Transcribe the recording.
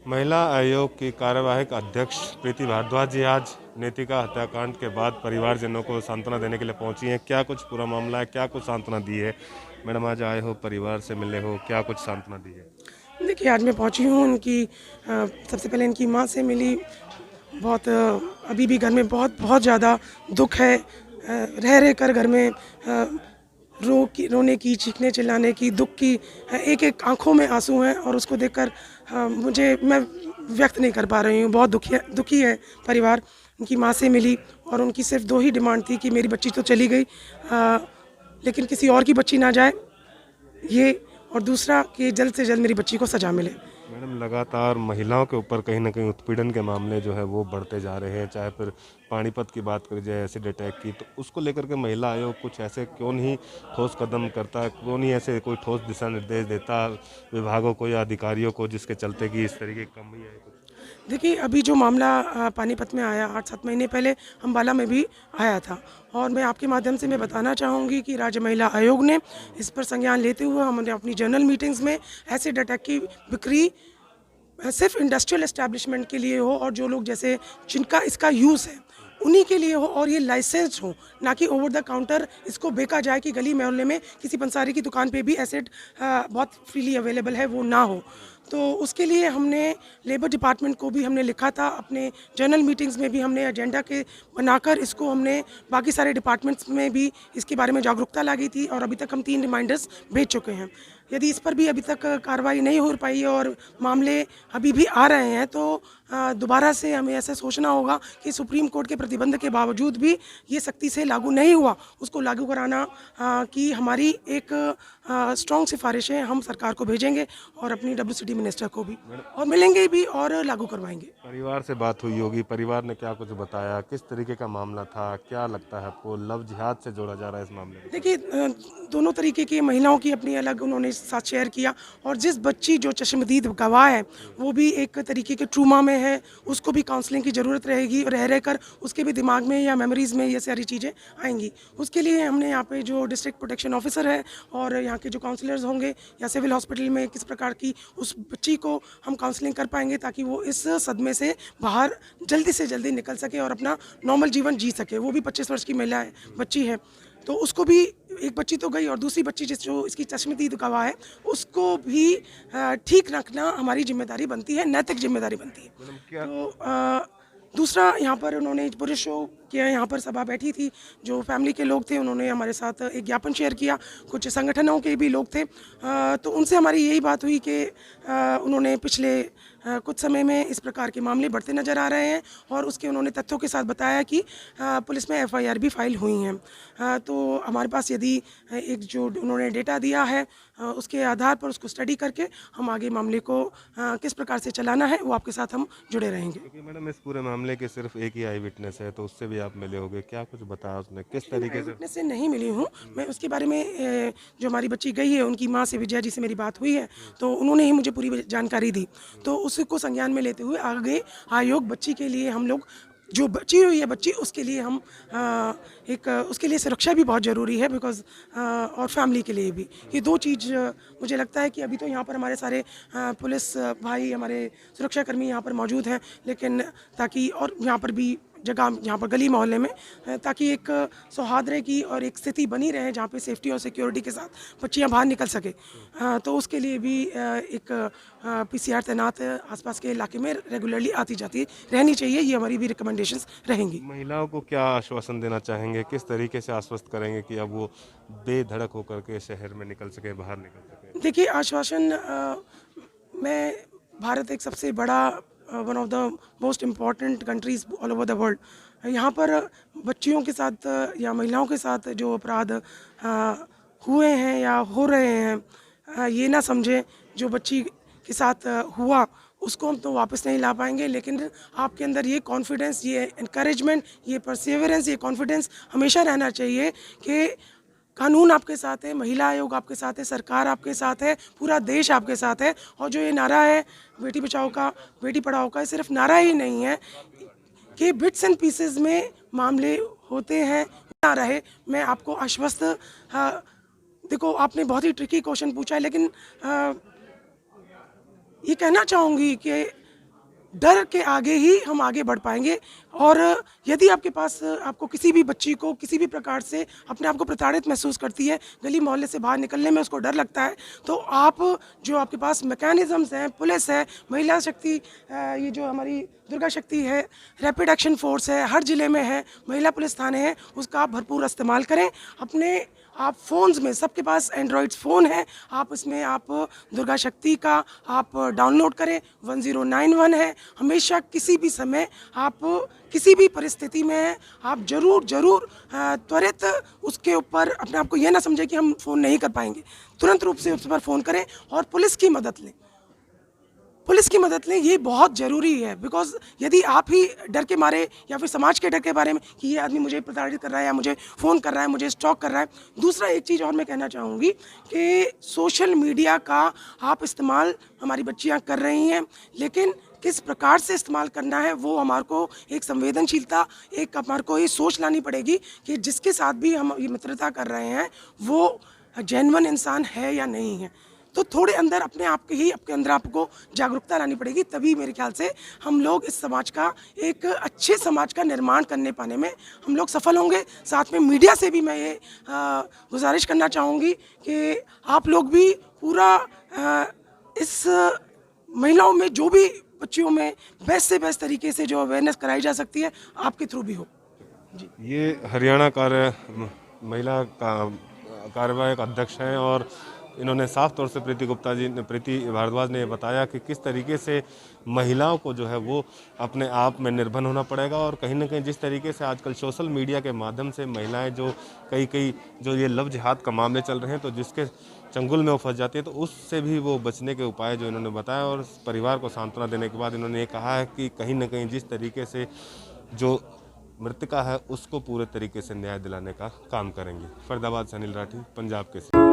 महिला आयोग की कार्यवाहक अध्यक्ष प्रीति भारद्वाज जी आज नेतिका हत्याकांड के बाद परिवारजनों को सांत्वना देने के लिए पहुंची हैं। क्या कुछ पूरा मामला है, क्या कुछ सांत्वना दी है? मैडम आज आए हो, परिवार से मिले हो, क्या कुछ सांत्वना दी है? देखिए, आज मैं पहुंची हूं सबसे पहले इनकी मां से मिली। बहुत अभी भी घर में बहुत बहुत ज़्यादा दुख है। रह कर घर में रोने की, चीखने चिल्लाने की, दुख की एक एक आंखों में आंसू हैं और उसको देखकर मैं व्यक्त नहीं कर पा रही हूँ। बहुत दुखी है परिवार। उनकी माँ से मिली और उनकी सिर्फ दो ही डिमांड थी कि मेरी बच्ची तो चली गई, लेकिन किसी और की बच्ची ना जाए, ये, और दूसरा कि जल्द से जल्द मेरी बच्ची को सजा मिले। मैडम लगातार महिलाओं के ऊपर कहीं ना कहीं उत्पीड़न के मामले जो है वो बढ़ते जा रहे हैं। चाहे फिर पानीपत की बात करी जाए, एसिड अटैक की, तो उसको लेकर के महिला आयोग कुछ ऐसे क्यों नहीं ठोस कदम करता, क्यों नहीं ऐसे कोई ठोस दिशा निर्देश देता विभागों को या अधिकारियों को, जिसके चलते कि इस तरीके की कमी है? देखिए, अभी जो मामला पानीपत में आया 8-7 महीने पहले अम्बाला में भी आया था, और मैं आपके माध्यम से मैं बताना चाहूँगी कि राज्य महिला आयोग ने इस पर संज्ञान लेते हुए हमने अपनी जनरल मीटिंग्स में एसिड अटैक की बिक्री सिर्फ इंडस्ट्रियल एस्टैब्लिशमेंट के लिए हो, और जो लोग जैसे जिनका इसका यूज़ है उन्हीं के लिए हो, और ये लाइसेंस हो, ना कि ओवर द काउंटर इसको बेचा जाए कि गली मोहल्ले में किसी पंसारी की दुकान पे भी एसिड बहुत फ्रीली अवेलेबल है वो ना हो। तो उसके लिए हमने लेबर डिपार्टमेंट को भी हमने लिखा था, अपने जनरल मीटिंग्स में भी हमने एजेंडा के बनाकर इसको हमने बाकी सारे डिपार्टमेंट्स में भी इसके बारे में जागरूकता लाई थी, और अभी तक हम 3 रिमाइंडर्स भेज चुके हैं। यदि इस पर भी अभी तक कार्रवाई नहीं हो पाई और मामले अभी भी आ रहे हैं, तो दोबारा से हमें ऐसा सोचना होगा कि सुप्रीम कोर्ट के प्रतिबंध के बावजूद भी ये सख्ती से लागू नहीं हुआ, उसको लागू कराना की हमारी एक स्ट्रॉन्ग सिफारिश है। हम सरकार को भेजेंगे और अपनी WCD मिनिस्टर को भी, और मिलेंगे भी और लागू करवाएंगे। परिवार से बात हुई होगी, परिवार ने क्या कुछ बताया, किस तरीके का मामला था, क्या लगता है आपको लव जिहाद से जोड़ा जा रहा है इस मामले में? देखिए, दोनों तरीके की महिलाओं की अपनी अलग उन्होंने साथ शेयर किया, और जिस बच्ची जो चश्मदीद गवाह है वो भी एक तरीके के ट्रूमा में है, उसको भी काउंसलिंग की ज़रूरत रहेगी, और रह कर उसके भी दिमाग में या मेमोरीज़ में ये सारी चीज़ें आएंगी। उसके लिए हमने यहाँ पे जो डिस्ट्रिक्ट प्रोटेक्शन ऑफिसर है और यहाँ के जो काउंसलर्स होंगे या सिविल हॉस्पिटल में किस प्रकार की उस बच्ची को हम काउंसलिंग कर पाएंगे ताकि वो इस सदमे से बाहर जल्दी से जल्दी निकल सके और अपना नॉर्मल जीवन जी सके। वो भी 25 वर्ष की महिला है, बच्ची है, तो उसको भी, एक बच्ची तो गई और दूसरी बच्ची जो इसकी चश्मदीद गवाह है उसको भी ठीक रखना हमारी जिम्मेदारी बनती है, नैतिक जिम्मेदारी बनती है। तो दूसरा, यहाँ पर उन्होंने पुरुष शो किया, यहाँ पर सभा बैठी थी, जो फैमिली के लोग थे उन्होंने हमारे साथ एक ज्ञापन शेयर किया, कुछ संगठनों के भी लोग थे, तो उनसे हमारी यही बात हुई कि उन्होंने पिछले कुछ समय में इस प्रकार के मामले बढ़ते नज़र आ रहे हैं, और उसके उन्होंने तथ्यों के साथ बताया कि पुलिस में FIR भी फाइल हुई हैं। तो हमारे पास यदि एक जो उन्होंने डेटा दिया है उसके आधार पर उसको स्टडी करके हम आगे मामले को किस प्रकार से चलाना है वो आपके साथ हम जुड़े रहेंगे। क्योंकि मैडम इस पूरे मामले के सिर्फ एक ही आई विटनेस है, तो उससे भी आप मिले होंगे, क्या कुछ बताया उसने, किस तरीके से? विटनेस से नहीं मिली हूँ मैं, उसके बारे में जो हमारी बच्ची गई है उनकी माँ से, विजया जी से मेरी बात हुई है, तो उन्होंने ही मुझे पूरी जानकारी दी, तो उसको संज्ञान में लेते हुए आगे आयोग बच्ची के लिए हम लोग, जो बची हुई है बच्ची, उसके लिए हम उसके लिए सुरक्षा भी बहुत ज़रूरी है, बिकॉज और फैमिली के लिए भी ये दो चीज़ मुझे लगता है कि अभी तो यहाँ पर हमारे सारे पुलिस भाई, हमारे सुरक्षाकर्मी यहाँ पर मौजूद हैं, लेकिन ताकि, और यहाँ पर भी जगह, यहाँ पर गली मोहल्ले में, ताकि एक सौहार्द की और एक स्थिति बनी रहे जहाँ पे सेफ्टी और सिक्योरिटी के साथ बच्चियाँ बाहर निकल सके, तो उसके लिए भी एक PCR तैनात आसपास के इलाके में रेगुलरली आती जाती रहनी चाहिए। ये हमारी भी रिकमेंडेशंस रहेंगी। महिलाओं को क्या आश्वासन देना चाहेंगे, किस तरीके से आश्वस्त करेंगे कि अब वो बेधड़क होकर के शहर में निकल सके, बाहर निकल सके? देखिए, आश्वासन, मैं, भारत एक सबसे बड़ा, one of the most important countries all over the world, यहाँ पर बच्चियों के साथ या महिलाओं के साथ जो अपराध हुए हैं या हो रहे हैं, ये ना समझें जो बच्ची के साथ हुआ उसको हम तो वापस नहीं ला पाएंगे, लेकिन आपके अंदर ये कॉन्फिडेंस, ये एनकरेजमेंट, ये परसिवरेंस, ये कॉन्फिडेंस हमेशा रहना चाहिए कि कानून आपके साथ है, महिला आयोग आपके साथ है, सरकार आपके साथ है, पूरा देश आपके साथ है। और जो ये नारा है बेटी बचाओ का, बेटी पढ़ाओ का, सिर्फ नारा ही नहीं है कि बिट्स एंड पीसेस में मामले होते हैं, ना रहे। मैं आपको आश्वस्त, देखो आपने बहुत ही ट्रिकी क्वेश्चन पूछा है, लेकिन ये कहना चाहूँगी कि डर के आगे ही हम आगे बढ़ पाएंगे। और यदि आपके पास आपको किसी भी बच्ची को किसी भी प्रकार से अपने आप को प्रताड़ित महसूस करती है, गली मोहल्ले से बाहर निकलने में उसको डर लगता है, तो आप जो आपके पास मैकेनिज़म्स हैं, पुलिस है, महिला शक्ति, ये जो हमारी दुर्गा शक्ति है, रैपिड एक्शन फोर्स है, हर ज़िले में है, महिला पुलिस थाने हैं, उसका आप भरपूर इस्तेमाल करें। अपने आप फ़ोन्स में, सबके पास एंड्रॉयड्स फ़ोन है, आप इसमें आप दुर्गा शक्ति का आप डाउनलोड करें, 1091 है। हमेशा किसी भी समय आप किसी भी परिस्थिति में आप ज़रूर त्वरित उसके ऊपर अपने आप को ये ना समझें कि हम फ़ोन नहीं कर पाएंगे, तुरंत रूप से उस पर फ़ोन करें और पुलिस की मदद लें। पुलिस की मदद लें, ये बहुत ज़रूरी है। बिकॉज़ यदि आप ही डर के मारे या फिर समाज के डर के बारे में कि ये आदमी मुझे प्रताड़ित कर रहा है या मुझे फ़ोन कर रहा है, मुझे स्टॉक कर रहा है। दूसरा एक चीज़ और मैं कहना चाहूँगी कि सोशल मीडिया का आप इस्तेमाल हमारी बच्चियाँ कर रही हैं, लेकिन किस प्रकार से इस्तेमाल करना है वो हमारे को एक संवेदनशीलता, एक हमारे को ये सोच लानी पड़ेगी कि जिसके साथ भी हम ये मित्रता कर रहे हैं वो जेन्युइन इंसान है या नहीं है। तो थोड़े अंदर अपने आप के ही आपके अंदर आपको जागरूकता लानी पड़ेगी, तभी मेरे ख्याल से हम लोग इस समाज का एक अच्छे समाज का निर्माण करने पाने में हम लोग सफल होंगे। साथ में मीडिया से भी मैं ये गुजारिश करना चाहूँगी कि आप लोग भी पूरा इस महिलाओं में जो भी बच्चियों में बेस्ट से बेस्ट तरीके से जो अवेयरनेस कराई जा सकती है आपके थ्रू भी हो। ये हरियाणा महिला का कार्यवाहक अध्यक्ष हैं और इन्होंने साफ तौर से प्रीति भारद्वाज ने बताया कि किस तरीके से महिलाओं को जो है वो अपने आप में निर्भर होना पड़ेगा और कहीं ना कहीं जिस तरीके से आजकल सोशल मीडिया के माध्यम से महिलाएं जो कई जो ये लव जिहाद का मामले चल रहे हैं तो जिसके चंगुल में वो फंस जाती है, तो उससे भी वो बचने के उपाय जो इन्होंने बताया और परिवार को सांत्वना देने के बाद इन्होंने ये कहा है कि कहीं ना कहीं जिस तरीके से जो मृतका है उसको पूरे तरीके से न्याय दिलाने का काम करेंगे। फरीदाबाद से अनिल राठी, पंजाब के।